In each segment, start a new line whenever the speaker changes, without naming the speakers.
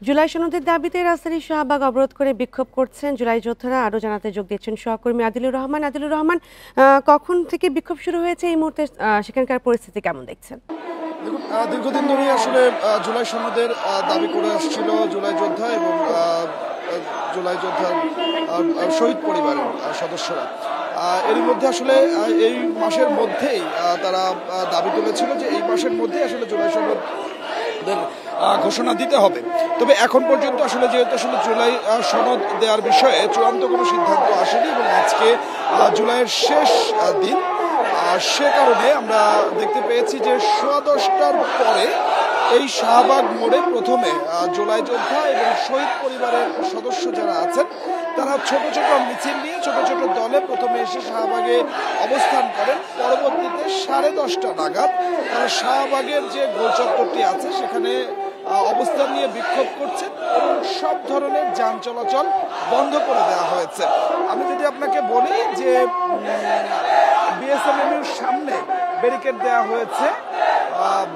জুলাই সনদের দাবিতে রাজধানীর শাহবাগ অবরোধ করে বিক্ষোভ করছেন জুলাই যোদ্ধারা। আরও জানাতে যোগ দিচ্ছেন সহকর্মী আদিলুর রহমান। আদিলুর রহমান, কখন থেকে বিক্ষোভ শুরু হয়েছে? এই মুহূর্তে সেখানকার পরিস্থিতি কেমন দেখছেন?
দেখুন, দীর্ঘদিন ধরেই আসলে জুলাই সনদের দাবি করে আসছিল জুলাই যোদ্ধা এবং জুলাই যোদ্ধার শহীদ পরিবারের সদস্যরা। এরই মধ্যে আসলে এই মাসের মধ্যেই তারা দাবি তুলেছিল যে এই মাসের মধ্যেই আসলে জুলাই সনদের ঘোষণা দিতে হবে। তবে এখন পর্যন্ত আসলে যেহেতু আসলে জুলাই সনদ দেওয়ার বিষয়ে চূড়ান্ত কোনো সিদ্ধান্ত আসেনি এবং আজকে জুলাইয়ের শেষ দিন, সে কারণে আমরা দেখতে পেয়েছি যে 10:15টার পরে এই শাহবাগ মোড়ে প্রথমে জুলাই যোদ্ধা এবং শহীদ পরিবারের সদস্য যারা আছেন তারা ছোট ছোট মিছিল নিয়ে ছোট ছোট দলে প্রথমে এসে শাহবাগে অবস্থান করেন। পরবর্তীতে 10:30টা নাগাদ তারা শাহবাগের যে গোলচত্বরটি আছে সেখানে অবস্থান নিয়ে বিক্ষোভ করছেন এবং সব ধরনের যান চলাচল বন্ধ করে দেওয়া হয়েছে। আমি যদি আপনাকে বলি যে বিএসএমএর সামনে ব্যারিকেড দেওয়া হয়েছে,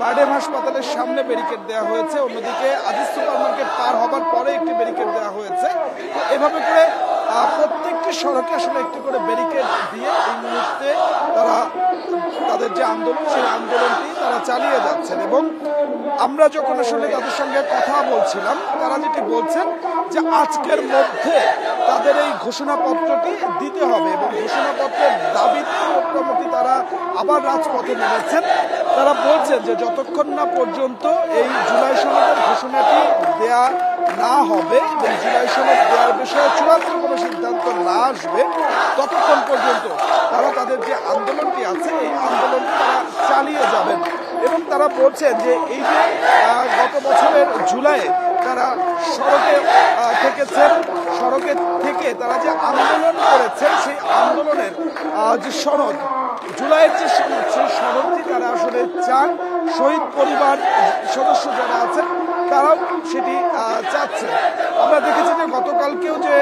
বারডেম হাসপাতালের সামনে ব্যারিকেড দেওয়া হয়েছে, অন্যদিকে আজিজ সুপার মার্কেট পার হবার পরে একটি ব্যারিকেড দেওয়া হয়েছে। এভাবে করে প্রত্যেকটি সড়কে আসলে একটি করে ব্যারিকেড দিয়ে এই মুহূর্তে তারা তাদের যে আন্দোলন সেই আন্দোলনটি তারা চালিয়ে যাচ্ছেন। এবং আমরা যখন আসলে তাদের সঙ্গে কথা বলছিলাম তারা যেটি বলছেন যে আজকের মধ্যে তাদের এই ঘোষণাপত্রটি দিতে হবে এবং ঘোষণাপত্রের দাবিতে মোটামুটি তারা আবার রাজপথে নেমেছেন। তারা বলছেন যে যতক্ষণ না পর্যন্ত এই জুলাই সনদের ঘোষণাটি দেয়া না হবে এবং জুলাই সনদ দেওয়ার বিষয়ে চূড়ান্ত কোনো সিদ্ধান্ত না আসবে ততক্ষণ পর্যন্ত তারা তাদের যে আন্দোলনটি আছে এই আন্দোলনটি তারা চালিয়ে যাবেন। এবং তারা বলছেন যে এই যে গত বছরের জুলাইয়ে তারা সড়কে থেকেছেন, সড়কে থেকে তারা যে আন্দোলন করেছেন সেই আন্দোলনের যে সনদ, জুলাইয়ের যে সনদ সেই সনদটি তারা আসলে চান। শহীদ পরিবার সদস্য যারা আছেন তারাও সেটি চাচ্ছেন। আমরা দেখেছি যে গতকালকেও যে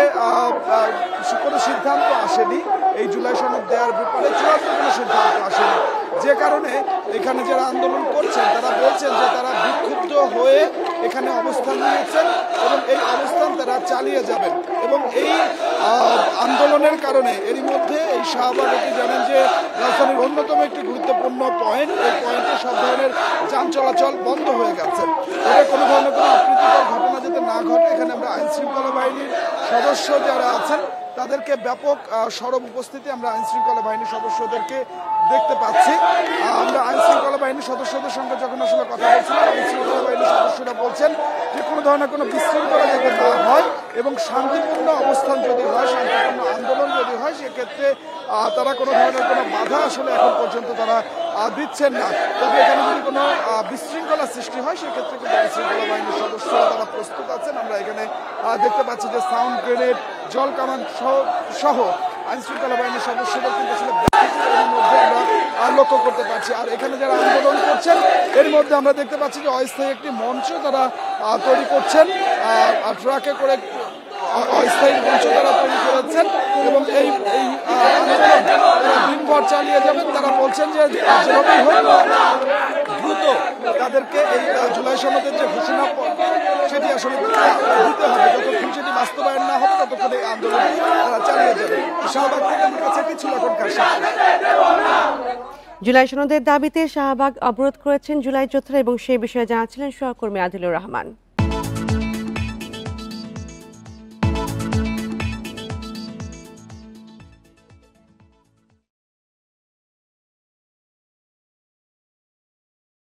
কোনো সিদ্ধান্ত আসেনি এই জুলাই সনদ দেওয়ার ব্যাপারে, চূড়ান্ত কোনো সিদ্ধান্ত আসেনি, যে কারণে এখানে যারা আন্দোলন করছেন তারা বলছেন যে তারা বিক্ষুব্ধ হয়ে এখানে অবস্থান নিয়েছেন এবং এই অবস্থান তারা চালিয়ে যাবেন। এবং এই আন্দোলনের কারণে এরই মধ্যে এই শাহবাগটি জানেন যে রাজধানীর অন্যতম একটি গুরুত্বপূর্ণ পয়েন্ট, এই পয়েন্টে সব ধরনের যান চলাচল বন্ধ হয়ে গেছে। তবে কোনো ধরনের কোনো অপ্রীতিকর ঘটনা যাতে না ঘটে এখানে আমরা আইন শৃঙ্খলা বাহিনীর সদস্য যারা আছেন তাদেরকে ব্যাপক সরব উপস্থিতি আমরা আইন শৃঙ্খলা বাহিনীর সদস্যদেরকে দেখতে পাচ্ছি। আমরা আইন শৃঙ্খলা বাহিনীর সদস্যদের সঙ্গে যখন আসলে কথা বলছিলাম আইন শৃঙ্খলা বাহিনীর সদস্যরা বলছেন যে কোনো ধরনের কোনো বিশৃঙ্খলা যাতে না হয় এবং শান্তিপূর্ণ অবস্থান যদি হয়, শান্তিপূর্ণ আন্দোলন যদি হয় সেক্ষেত্রে তারা কোনো ধরনের কোনো বাধা আসলে এখন পর্যন্ত তারা দিচ্ছেন না। তবে এখানে যদি কোনো বিশৃঙ্খলা সৃষ্টি হয় সেক্ষেত্রে কিন্তু আইন শৃঙ্খলা বাহিনীর সদস্যরা তারা প্রস্তুত আছেন। আমরা এখানে দেখতে পাচ্ছি যে সাউন্ড গ্রেনেড, জল কামান সহ আইন শৃঙ্খলা বাহিনীর সদস্যদের কিন্তু আসলে এর মধ্যে আমরা লক্ষ্য করতে পারছি। আর এখানে যারা আন্দোলন করছেন এর মধ্যে আমরা দেখতে পাচ্ছি যে অস্থায়ী একটি মঞ্চ তারা তৈরি করছেন, ট্রাকে করে অস্থায়ী মঞ্চ তারা তৈরি করেছেন এবং এই আন্দোলন তারা দিনভর চালিয়ে যাবেন। তারা বলছেন যে যেভাবেই হোক দ্রুত তাদেরকে এই জুলাই সনদের যে ঘোষণা সেটি আসলে দিতে হবে, যতক্ষণ সেটি বাস্তবায়ন না হবে ততক্ষণ এই আন্দোলন তারা চালিয়ে যাবে। শাহবাগ থেকে আমার কাছে এটি ছিল এখনকার।
জুলাই সনদের দাবিতে শাহবাগ অবরোধ করেছেন জুলাই যোদ্ধারা এবং সেই বিষয়ে জানাচ্ছিলেন সহকর্মী আদিলুর রহমান।